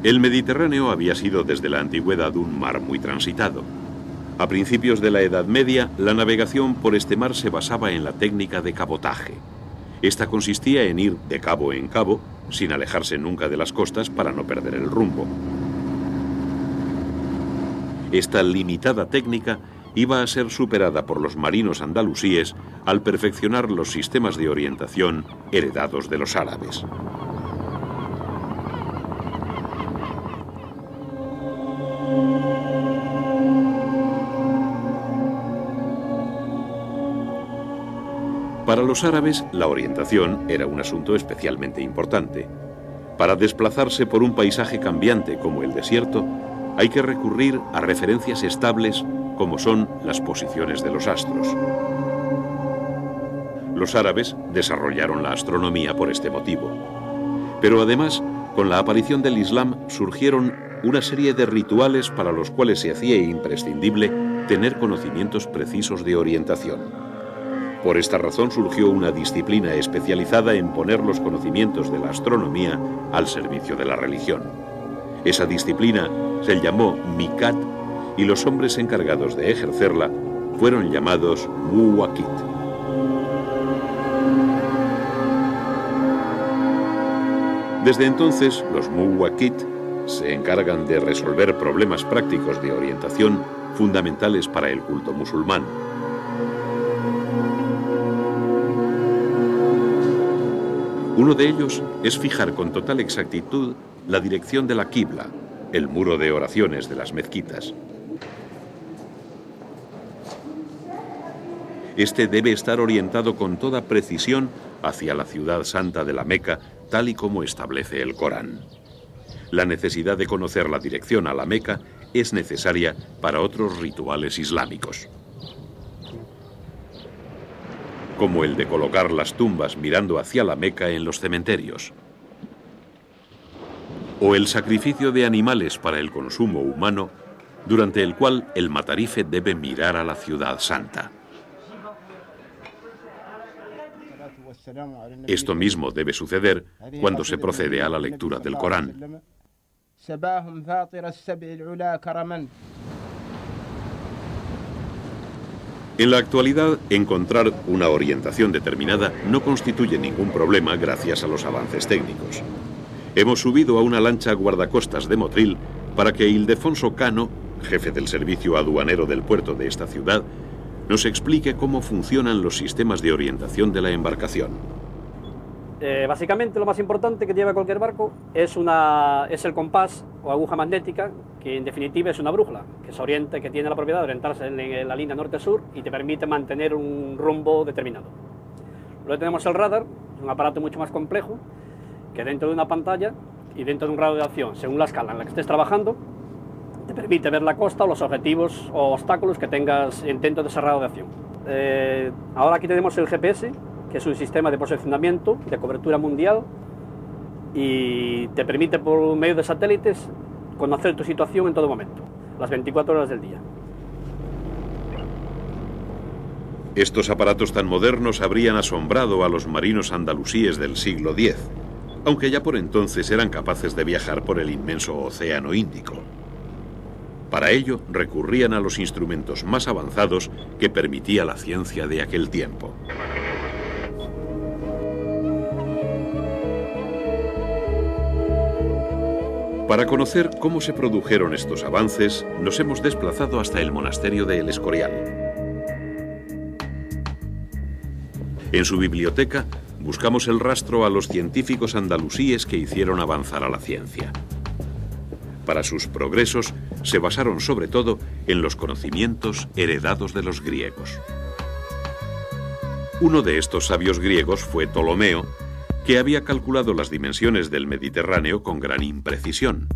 El Mediterráneo había sido desde la antigüedad un mar muy transitado. A principios de la Edad Media, la navegación por este mar se basaba en la técnica de cabotaje. Esta consistía en ir de cabo en cabo, sin alejarse nunca de las costas para no perder el rumbo. Esta limitada técnica iba a ser superada por los marinos andalusíes al perfeccionar los sistemas de orientación heredados de los árabes. Para los árabes, la orientación era un asunto especialmente importante. Para desplazarse por un paisaje cambiante como el desierto, hay que recurrir a referencias estables como son las posiciones de los astros. Los árabes desarrollaron la astronomía por este motivo. Pero además, con la aparición del Islam surgieron una serie de rituales para los cuales se hacía imprescindible tener conocimientos precisos de orientación. Por esta razón surgió una disciplina especializada en poner los conocimientos de la astronomía al servicio de la religión. Esa disciplina se llamó Miqat y los hombres encargados de ejercerla fueron llamados Muwaqit. Desde entonces, los Muwaqit se encargan de resolver problemas prácticos de orientación fundamentales para el culto musulmán. Uno de ellos es fijar con total exactitud la dirección de la Qibla, el muro de oraciones de las mezquitas. Este debe estar orientado con toda precisión hacia la ciudad santa de la Meca, tal y como establece el Corán. La necesidad de conocer la dirección a la Meca es necesaria para otros rituales islámicos, como el de colocar las tumbas mirando hacia la Meca en los cementerios, o el sacrificio de animales para el consumo humano, durante el cual el matarife debe mirar a la ciudad santa. Esto mismo debe suceder cuando se procede a la lectura del Corán. En la actualidad, encontrar una orientación determinada no constituye ningún problema gracias a los avances técnicos. Hemos subido a una lancha guardacostas de Motril para que Ildefonso Cano, jefe del servicio aduanero del puerto de esta ciudad, nos explique cómo funcionan los sistemas de orientación de la embarcación. Básicamente lo más importante que lleva cualquier barco es el compás o aguja magnética, que en definitiva es una brújula, que se orienta, que tiene la propiedad de orientarse en la línea norte-sur y te permite mantener un rumbo determinado. Luego tenemos el radar, un aparato mucho más complejo, que dentro de una pantalla y dentro de un radio de acción, según la escala en la que estés trabajando, te permite ver la costa o los objetivos o obstáculos que tengas dentro de ese radio de acción. Ahora aquí tenemos el GPS, que es un sistema de posicionamiento de cobertura mundial y te permite por medio de satélites conocer tu situación en todo momento, las 24 horas del día. Estos aparatos tan modernos habrían asombrado a los marinos andalusíes del siglo X, aunque ya por entonces eran capaces de viajar por el inmenso océano Índico. Para ello recurrían a los instrumentos más avanzados que permitía la ciencia de aquel tiempo. Para conocer cómo se produjeron estos avances, nos hemos desplazado hasta el monasterio de El Escorial. En su biblioteca buscamos el rastro a los científicos andalusíes que hicieron avanzar a la ciencia. Para sus progresos se basaron sobre todo en los conocimientos heredados de los griegos. Uno de estos sabios griegos fue Ptolomeo, que había calculado las dimensiones del Mediterráneo con gran imprecisión.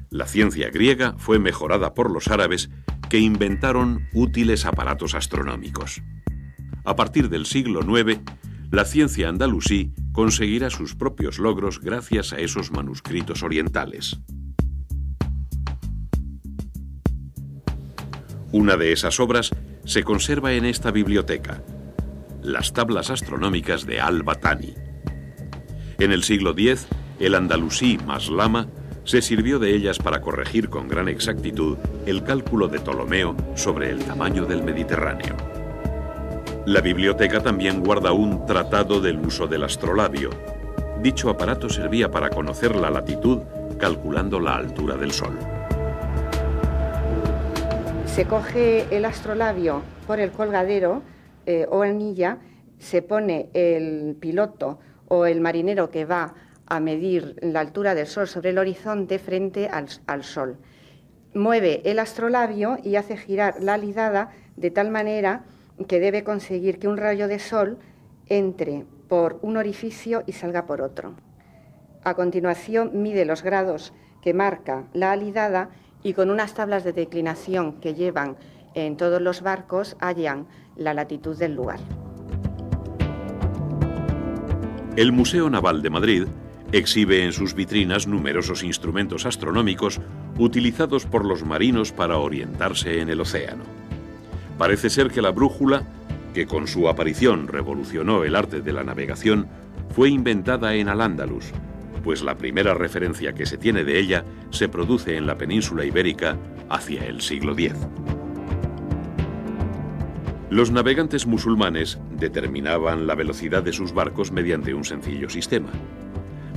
La ciencia griega fue mejorada por los árabes, que inventaron útiles aparatos astronómicos. A partir del siglo IX, la ciencia andalusí conseguirá sus propios logros gracias a esos manuscritos orientales. Una de esas obras se conserva en esta biblioteca, las tablas astronómicas de Al-Batani. En el siglo X, el andalusí Maslama Se sirvió de ellas para corregir con gran exactitud el cálculo de Ptolomeo sobre el tamaño del Mediterráneo. La biblioteca también guarda un tratado del uso del astrolabio. Dicho aparato servía para conocer la latitud calculando la altura del Sol. Se coge el astrolabio por el colgadero o anilla, se pone el piloto o el marinero que va a medir la altura del Sol sobre el horizonte frente al Sol. Mueve el astrolabio y hace girar la alidada de tal manera que debe conseguir que un rayo de Sol entre por un orificio y salga por otro. A continuación mide los grados que marca la alidada y con unas tablas de declinación que llevan en todos los barcos hallan la latitud del lugar. El Museo Naval de Madrid exhibe en sus vitrinas numerosos instrumentos astronómicos utilizados por los marinos para orientarse en el océano. Parece ser que la brújula, que con su aparición revolucionó el arte de la navegación, fue inventada en Al-Ándalus, pues la primera referencia que se tiene de ella se produce en la península ibérica hacia el siglo X. Los navegantes musulmanes determinaban la velocidad de sus barcos mediante un sencillo sistema.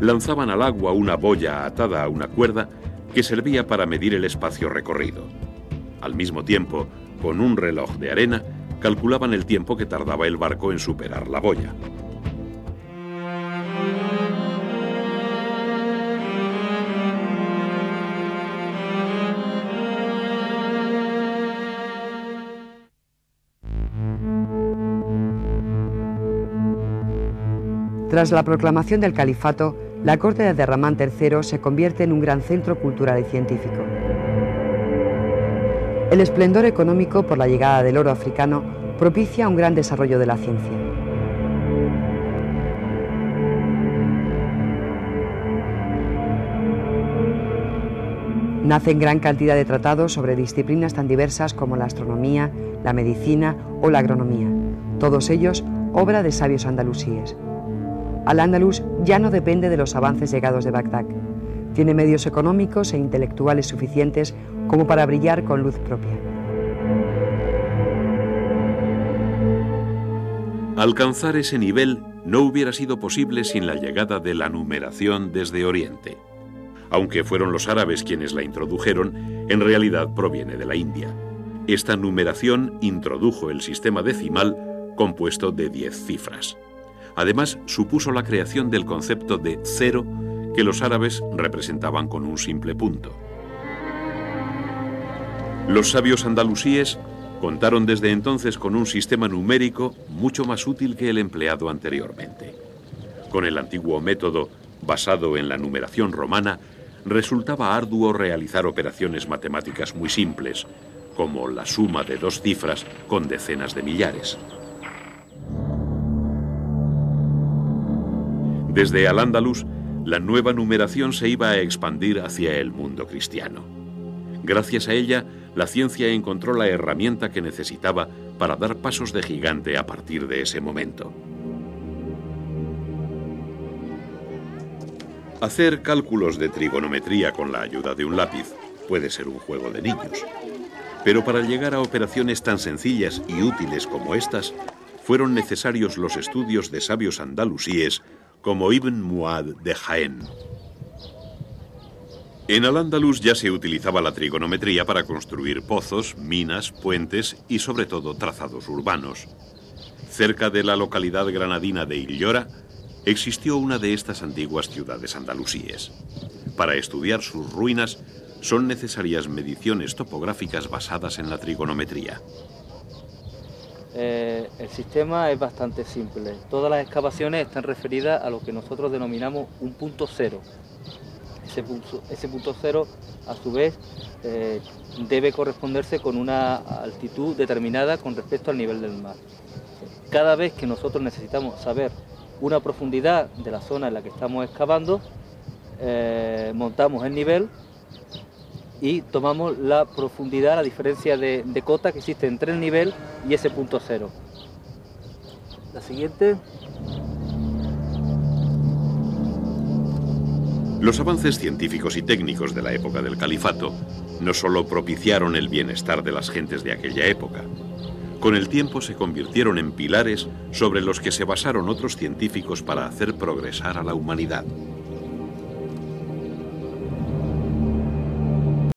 Lanzaban al agua una boya atada a una cuerda que servía para medir el espacio recorrido. Al mismo tiempo, con un reloj de arena, calculaban el tiempo que tardaba el barco en superar la boya. Tras la proclamación del califato, la corte de Abderramán III se convierte en un gran centro cultural y científico. El esplendor económico por la llegada del oro africano propicia un gran desarrollo de la ciencia. Nacen gran cantidad de tratados sobre disciplinas tan diversas como la astronomía, la medicina o la agronomía, todos ellos obra de sabios andalusíes. Al-Ándalus ya no depende de los avances llegados de Bagdad. Tiene medios económicos e intelectuales suficientes como para brillar con luz propia. Alcanzar ese nivel no hubiera sido posible sin la llegada de la numeración desde Oriente. Aunque fueron los árabes quienes la introdujeron, en realidad proviene de la India. Esta numeración introdujo el sistema decimal compuesto de 10 cifras. Además, supuso la creación del concepto de cero que los árabes representaban con un simple punto. Los sabios andalusíes contaron desde entonces con un sistema numérico mucho más útil que el empleado anteriormente. Con el antiguo método, basado en la numeración romana, resultaba arduo realizar operaciones matemáticas muy simples, como la suma de 2 cifras con decenas de millares. Desde Al-Ándalus, la nueva numeración se iba a expandir hacia el mundo cristiano. Gracias a ella, la ciencia encontró la herramienta que necesitaba para dar pasos de gigante a partir de ese momento. Hacer cálculos de trigonometría con la ayuda de un lápiz puede ser un juego de niños. Pero para llegar a operaciones tan sencillas y útiles como estas, fueron necesarios los estudios de sabios andalusíes como Ibn Muad de Jaén. En Al-Ándalus ya se utilizaba la trigonometría para construir pozos, minas, puentes y sobre todo trazados urbanos. Cerca de la localidad granadina de Illora existió una de estas antiguas ciudades andalusíes. Para estudiar sus ruinas son necesarias mediciones topográficas basadas en la trigonometría. El sistema es bastante simple. Todas las excavaciones están referidas a lo que nosotros denominamos un punto cero. Ese punto cero, a su vez, debe corresponderse con una altitud determinada con respecto al nivel del mar. Cada vez que nosotros necesitamos saber una profundidad de la zona en la que estamos excavando, montamos el nivel y tomamos la profundidad, la diferencia de cota que existe entre el nivel y ese punto cero. La siguiente. Los avances científicos y técnicos de la época del califato no solo propiciaron el bienestar de las gentes de aquella época, con el tiempo se convirtieron en pilares sobre los que se basaron otros científicos para hacer progresar a la humanidad.